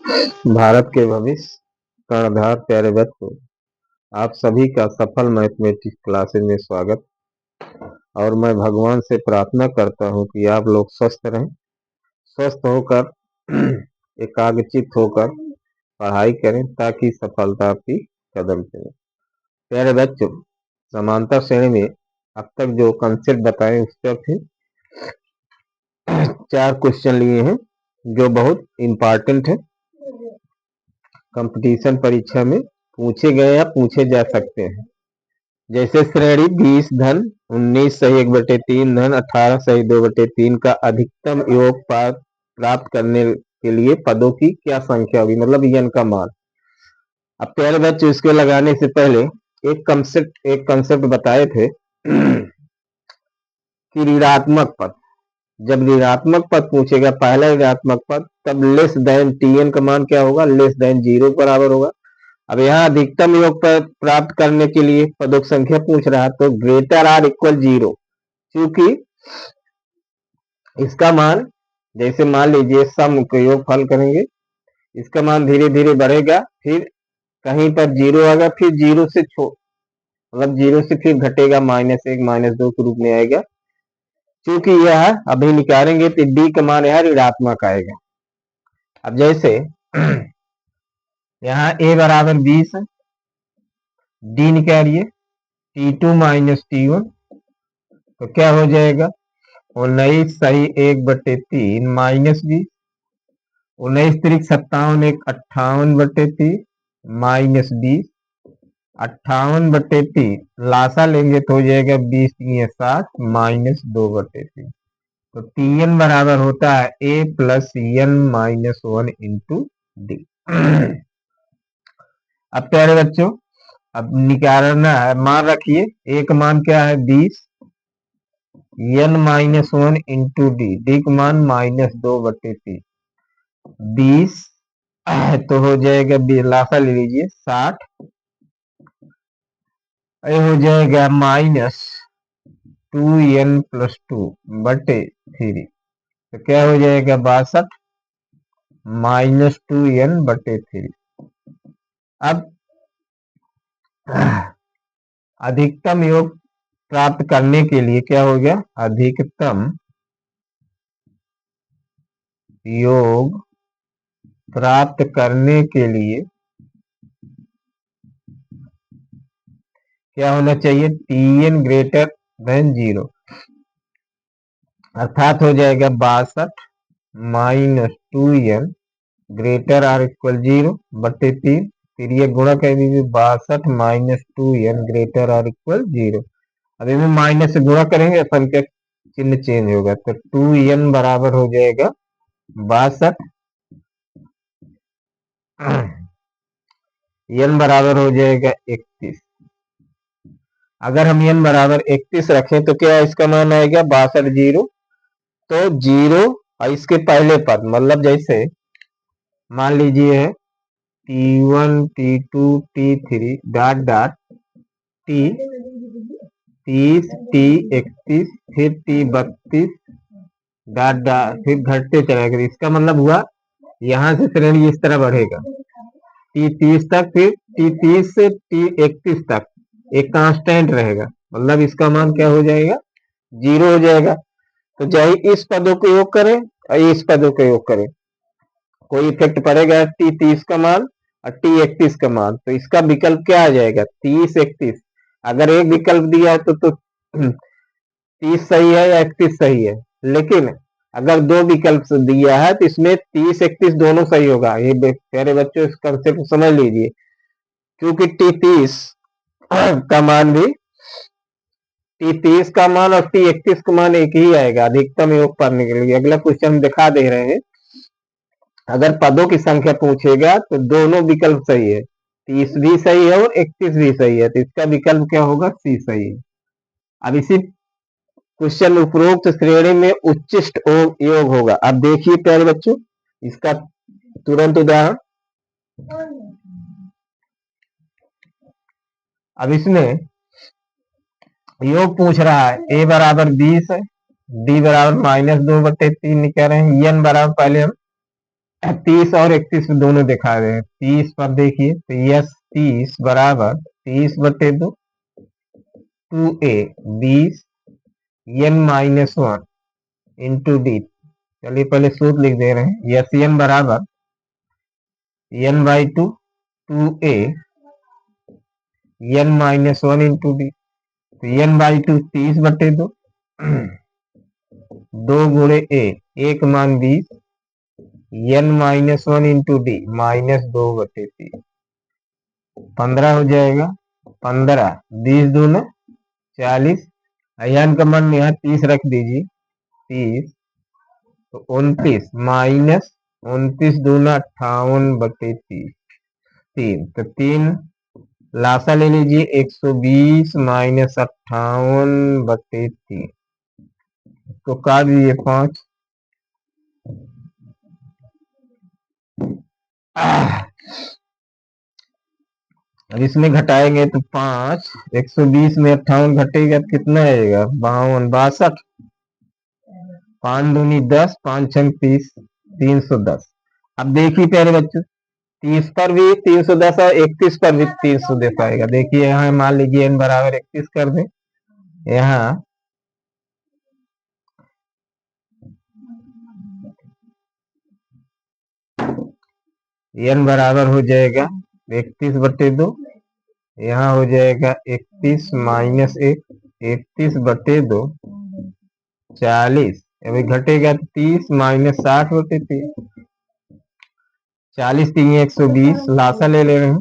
भारत के भविष्य कर्णधार प्यारे बच्चों, आप सभी का सफल मैथमेटिक्स क्लासेज में स्वागत। और मैं भगवान से प्रार्थना करता हूं कि आप लोग स्वस्थ रहें, स्वस्थ होकर एकाग्रचित होकर पढ़ाई करें ताकि सफलता आपकी कदम चले। प्यारे बच्चों, समांतर श्रेणी में अब तक जो कंसेप्ट बताए उस पर फिर 4 क्वेश्चन लिए हैं जो बहुत इम्पोर्टेंट है, कंपटीशन परीक्षा में पूछे गए या पूछे जा सकते हैं। जैसे श्रेणी 20 धन 19 सही 1/3 धन 18 सही 2/3 का अधिकतम योग प्राप्त करने के लिए पदों की क्या संख्या होगी, मतलब n का मान। अब प्यारे बच्चों, इसको लगाने से पहले एक कंसेप्ट बताए थे कि ऋणात्मक पद, जब ऋणात्मक पद पूछेगा पहला ऋणात्मक पद, तब लेस देन tn का मान क्या होगा, लेस देन 0 बराबर होगा। अब यहाँ अधिकतम योग प्राप्त करने के लिए पदों की संख्या पूछ रहा है, तो ग्रेटर आर इक्वल 0, क्योंकि इसका मान, जैसे मान लीजिए सम का योग फल करेंगे, इसका मान धीरे धीरे बढ़ेगा, फिर कहीं पर 0 आएगा, फिर 0 से मतलब 0 से फिर घटेगा -1 -2 के रूप में आएगा। क्योंकि यह अभी निकालेंगे तो डी का मान यह ऋणात्मक आएगा। अब जैसे यहाँ a बराबर 20 है, डी निकालिए T2 - T1, तो क्या हो जाएगा 19 सही 1/3 -20, 19 3 57 1 58/3 -20, 58/3 लासा लेंगे तो हो जाएगा 20 3 60 -2/3। तो Tn बराबर होता है a + n - 1 × d। अब प्यारे बच्चों, अब निकालना है, मान रखिए a का मान क्या है 20, n - 1 × d, d का मान -2/3, 20 तो हो जाएगा, लासा ले लीजिए 60, ये हो जाएगा -2n + 2/3, तो क्या हो जाएगा 62 -2n/3। अब अधिकतम योग प्राप्त करने के लिए क्या हो गया, अधिकतम योग प्राप्त करने के लिए क्या होना चाहिए, Tn ग्रेटर देन 0, अर्थात हो जाएगा 62 - 2n ग्रेटर आर इक्वल 0/3, फिर ये गुणा कर दीजिए 62 - 2n ग्रेटर आर इक्वल 0। अब इनमें माइनस से गुणा करेंगे, संख्या चिन्ह चेंज होगा, तो 2n बराबर हो जाएगा 62, n बराबर हो जाएगा 31। अगर हम n बराबर 31 रखें तो क्या इसका मान आएगा 62 0, तो 0 और इसके पहले पद, मतलब जैसे मान लीजिए है T1 T2 T3 dot dot T 30 T 31 फिर T 32 डॉट डॉट, फिर घटते चलेगा। इसका मतलब हुआ यहां से श्रेणी इस तरह बढ़ेगा T30 तक, फिर T30 से T31 तक एक कांस्टेंट रहेगा, मतलब इसका मान क्या हो जाएगा 0 हो जाएगा। तो चाहे इस पदों को योग करें और इस पदों को योग करें, कोई इफेक्ट पड़ेगा T30 का मान और T31 का मान, तो इसका विकल्प क्या आ जाएगा 30 31। अगर एक विकल्प दिया है तो 30 सही है या 31 सही है, लेकिन अगर दो विकल्प दिया है तो इसमें 30 31 दोनों सही होगा। ये प्यारे बच्चों इस कंसेप्ट समझ लीजिए, क्योंकि T30 का मान भी T30 का मान और T31 का मान एक ही आएगा अधिकतम योग पाने के लिए। अगला क्वेश्चन हम दिखा दे रहे हैं, अगर पदों की संख्या पूछेगा तो दोनों विकल्प सही है, 30 भी सही है और 31 भी सही है, तो इसका विकल्प क्या होगा सी सही है। अब इसी क्वेश्चन उपरोक्त श्रेणी में उच्चिष्ट योग होगा। अब देखिए प्यारे बच्चों इसका तुरंत उदाहरण, अब इसमें योग पूछ रहा है, a बराबर 20 है, d बराबर -2/3 निकल रहे हैं, n बराबर पहले हम 30 और 31 दोनों दिखा रहे हैं। 30 पर देखिए तो यस 30 बराबर 30/2 2a 20 n-1 इंटू डी। चलिए पहले सूत्र लिख दे रहे हैं। यस एन बराबर n/2 2a n-1 into D. तो n/2 30/2 2 गुणे एक मान 20 n-1 इंटू डी -2/3 15 हो जाएगा। 15 20 दूना 40 अयान का मान यहाँ 30 रख दीजिए 30 तो 29 -29 दूना 58/3 तो 3 लासा ले लीजिए 120 -58/3 तो काट दीजिए 5। अब इसमें घटाएंगे तो 5 120 में 58 घटेगा तो कितना आएगा 52 62 5 दूनी 10 5 6 30 310। अब देखिए प्यारे बच्चों 30 पर भी 310 और 31 पर भी 310 आएगा। देखिए यहाँ मान लीजिए n बराबर 31 कर दे। यहाँ n बराबर हो जाएगा 31/2 यहाँ हो जाएगा 31 -1 31/2 40 अभी घटेगा 30 -60/3 40 3 120 लासा ले रहे हैं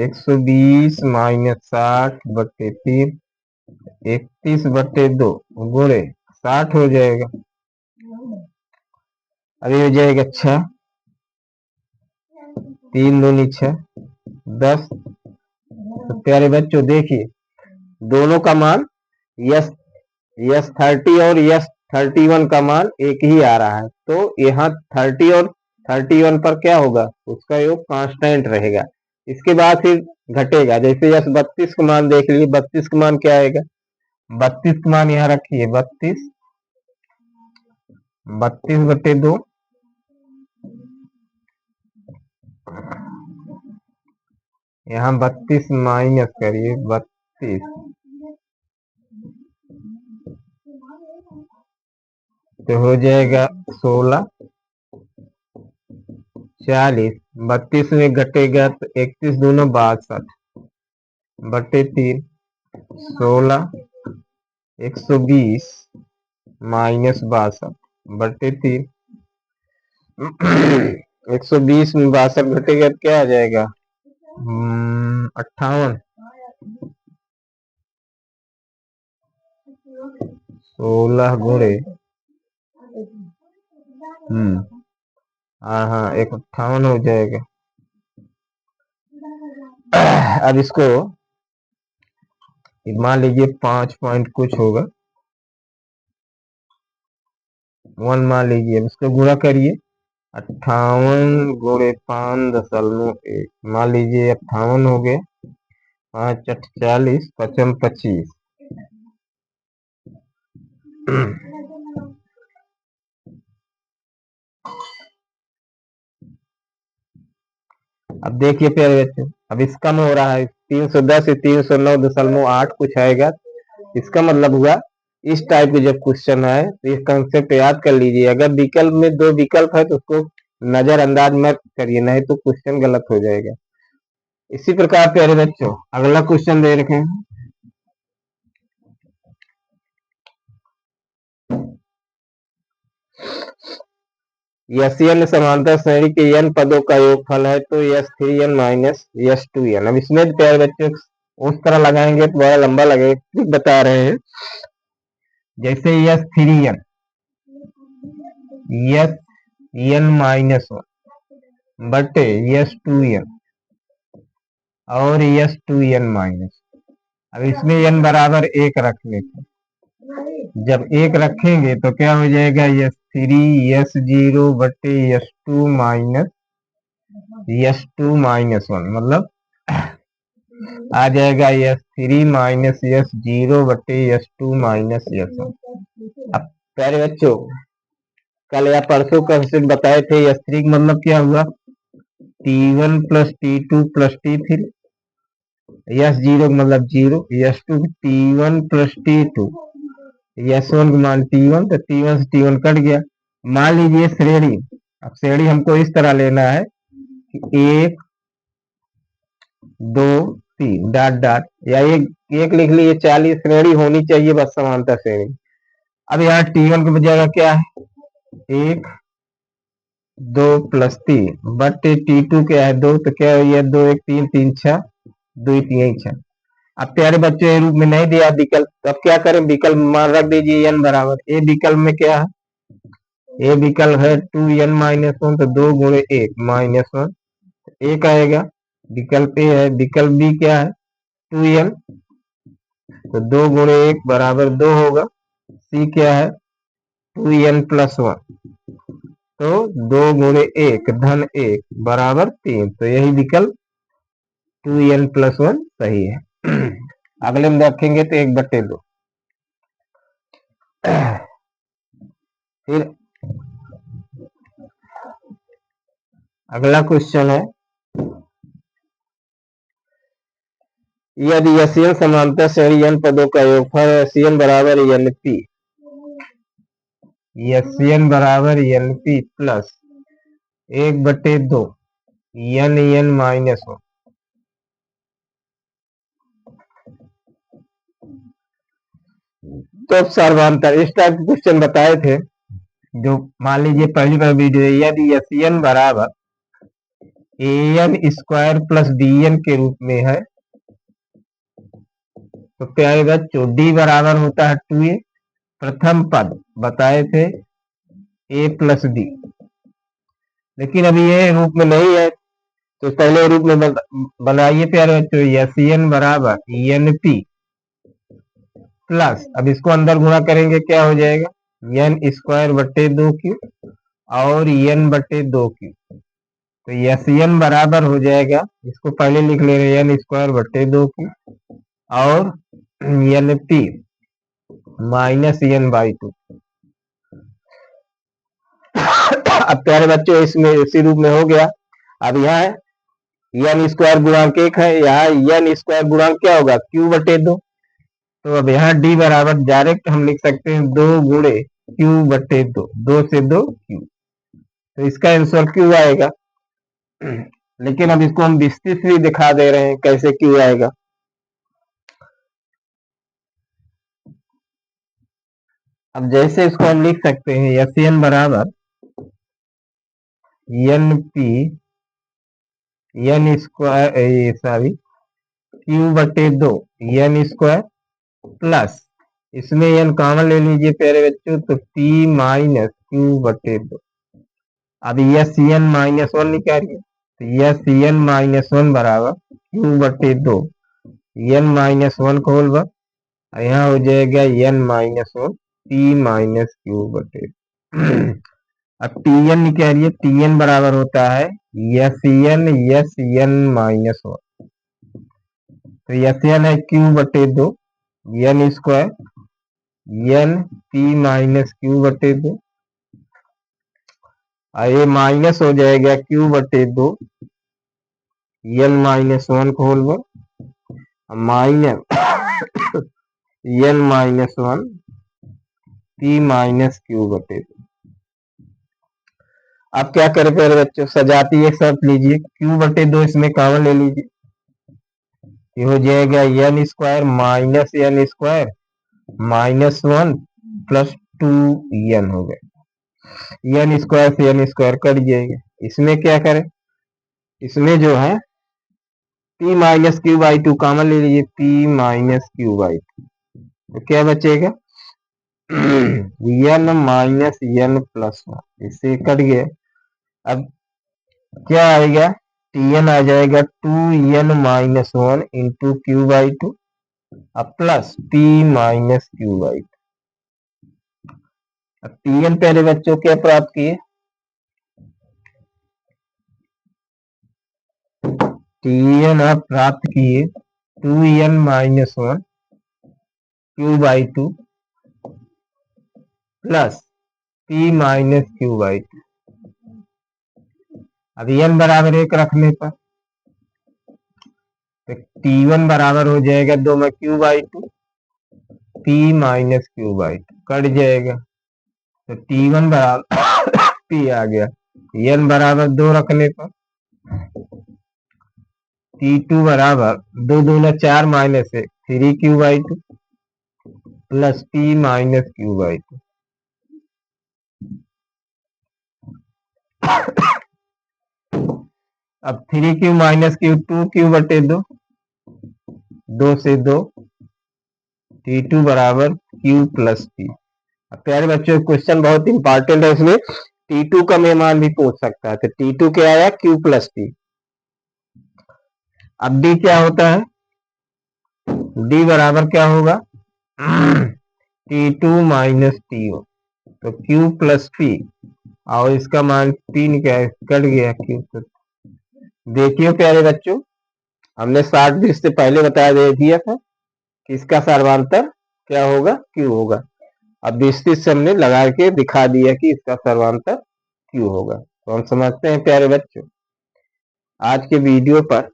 120 -60/3 31/2 गुणे 60 हो जाएगा। अभी हो जाएगा 6 3 दूनी 6 10। तो प्यारे बच्चों देखिए दोनों का मान यस 30 और यस 31 का मान एक ही आ रहा है। तो यहाँ 30 और 31 पर क्या होगा उसका योग कांस्टेंट रहेगा। इसके बाद फिर घटेगा जैसे यस 32 का मान देख लीजिए 32 का मान क्या आएगा 32 का मान यहाँ रखिए 32/2 यहाँ 32 माइनस करिए 32 तो हो जाएगा 16 40 32 में घटेगा तो 31 दूना 62/3 16 120 -62/3 120 में 62 घटेगा तो क्या आ जाएगा 58 16 गुणे हाँ 58 हो जाएगा। अब इसको मान लीजिए 5 पॉइंट कुछ होगा 1 मान लीजिए इसको गुणा करिए 58 गुणे 5.1 मान लीजिए 58 हो गए 5 8 40 5 25। अब देखिए प्यारे बच्चों अब इस कम हो रहा है 310 से 309.8 कुछ आएगा। इसका मतलब हुआ इस टाइप के जब क्वेश्चन आए तो ये कंसेप्ट याद कर लीजिए। अगर विकल्प में 2 विकल्प है तो उसको नजरअंदाज मत करिए नहीं तो क्वेश्चन गलत हो जाएगा। इसी प्रकार प्यारे बच्चों अगला क्वेश्चन दे रखे हैं यस समांतर श्रेणी के n पदों का योगफल है तो s3n माइनस s2n। अब इसमें प्यारे बच्चों उस तरह लगाएंगे तो बड़ा लंबा लगेगा बता रहे हैं जैसे s3n -1 बटे s2n और s2n माइनस। अब इसमें n बराबर 1 रख लेते जब 1 रखेंगे तो क्या हो जाएगा s3 s0 बटे s2 -1 मतलब आ जाएगा s3 -s0 बटे s2 -s1। अब प्यारे बच्चों कल या परसों कंसेप्ट बताए थे, S3 का मतलब क्या हुआ, T1 plus T2 plus T3, S0 का मतलब 0, S2 T1 plus T2, S1 का मान T1, तो T1 से T1 कट गया। मान लीजिए श्रेणी, अब श्रेणी हमको इस तरह लेना है कि 1 2 3 डॉट डॉट, या एक लिख लीजिए, 40 श्रेणी होनी चाहिए बस, समांतर श्रेणी। अब यहाँ T1 की बजाय क्या है, 1 2 प्लस 3 बटे T2 क्या है 2, तो क्या है 2 1 3 3 6, 2 3 6। अब प्यारे बच्चों ये रूप में नहीं दिया विकल्प, अब क्या करें, विकल्प मान रख दीजिए n बराबर, ए विकल्प में क्या है, ए विकल्प है 2n-1, तो 2 गुणे 1 -1 एक आएगा, विकल्प ए है। विकल्प बी क्या है 2n, तो 2 गुणे 1 बराबर 2 होगा। सी क्या है 2n प्लस 1, तो 2 गुणे 1 धन 1 बराबर 3, तो यही विकल्प 2n प्लस 1 सही है। अगले में रखेंगे तो 1/2। फिर अगला क्वेश्चन है, यदि SN समांतर श्रेणी n पदों का योगफल SN बराबर NP, SN बराबर NP प्लस 1/2 n-1, तो सर्वांतर इस टाइप के क्वेश्चन बताए थे, जो मान लीजिए पहली बार वीडियो, यदि SN बराबर AN स्क्वायर प्लस BN के रूप में है, तो प्यारे बच्चों D बराबर होता है 2A, प्रथम पद बताए थे A प्लस B, लेकिन अभी ये रूप में नहीं है, तो पहले रूप में बनाइए प्यारे बच्चों, SN बराबर NP प्लस, अब इसको अंदर गुणा करेंगे क्या हो जाएगा, n स्क्वायर बट्टे 2Q और n/2Q, तो SN बराबर हो जाएगा, इसको पहले लिख ले रहे हैं n स्क्वायर बट्टे 2Q और NP माइनस n/2। अब प्यारे बच्चों इसमें इसी रूप में हो गया। अब यहाँ n स्क्वायर गुणांक 1 है, यहाँ n स्क्वायर गुणांक क्या होगा Q/2, तो अब यहाँ D बराबर डायरेक्ट हम लिख सकते हैं 2 गुणे Q/2, 2 से 2 Q, तो इसका आंसर Q आएगा। लेकिन अब इसको हम विस्तृत भी दिखा दे रहे हैं कैसे Q आएगा। अब जैसे इसको हम लिख सकते हैं SN बराबर NP n square sorry Q/2 n square plus, इसमें n कॉमन ले लीजिए प्यारे बच्चों, तो P माइनस Q/2। अब SN-1 निकालिए, तो SN-1 बराबर Q/2 n-1 को होल वर्ग, यहाँ हो जाएगा n-1 P माइनस Q/2। अब Tn निकालिए, Tn बराबर होता है SN-1, तो SN है Q/2 n square n P minus Q/2, ये माइनस हो जाएगा Q/2 n-1 को होल वर्ग minus n-1 P minus Q/2। अब क्या करें प्यारे बच्चों, सजाती एक शर्त लीजिए, Q/2 इसमें कॉमन ले लीजिए, ये हो जाएगा n square minus n square -1 plus 2n हो गया, n स्क्वायर से n स्क्वायर कट जाएगा। इसमें क्या करें, इसमें जो है P माइनस Q/2 कॉमन ले लीजिए, P माइनस Q/2, तो क्या बचेगा n माइनस n प्लस 1, इससे कट गया। अब क्या आएगा, Tn आ जाएगा 2n-1 इंटू Q/2 अब प्लस P माइनस Q/2। अब Tn पहले बच्चों क्या प्राप्त किए, Tn आप प्राप्त किए 2n-1 Q/2 plus p minus Q by two. अब n बराबर 1 रखने पर तो t1 बराबर हो जाएगा 2 में Q by two, p minus Q by two cut जाएगा तो t1 बराबर p आ गया। n बराबर 2 रखने पर t2 बराबर 2 दूना 4 minus 1 3 Q by two plus p minus Q by two. अब 3 क्यू माइनस क्यू 2 क्यू बटे 2, 2 से 2 t2 बराबर q प्लस p। अब प्यारे बच्चों क्वेश्चन बहुत इंपॉर्टेंट है, इसमें t2 का मान भी पूछ सकता है। तो t2 क्या आया q प्लस p। अब d क्या होता है, d बराबर क्या होगा t2 माइनस टी1 तो q प्लस p और इसका मान p क्या है कट गया q। देखिए प्यारे बच्चों हमने 60 से पहले बता दिया था कि इसका सर्वांतर क्या होगा q होगा। अब 20 से हमने लगा के दिखा दिया कि इसका सर्वांतर q होगा। तो हम समझते हैं प्यारे बच्चों आज के वीडियो पर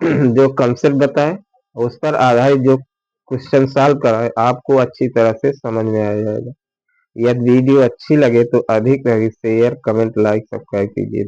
जो कंसेप्ट बताए उस पर आधारित जो क्वेश्चन सॉल्व कराए आपको अच्छी तरह से समझ में आ जाएगा। यदि वीडियो अच्छी लगे तो अधिक से अधिक शेयर कमेंट लाइक सब्सक्राइब कीजिए।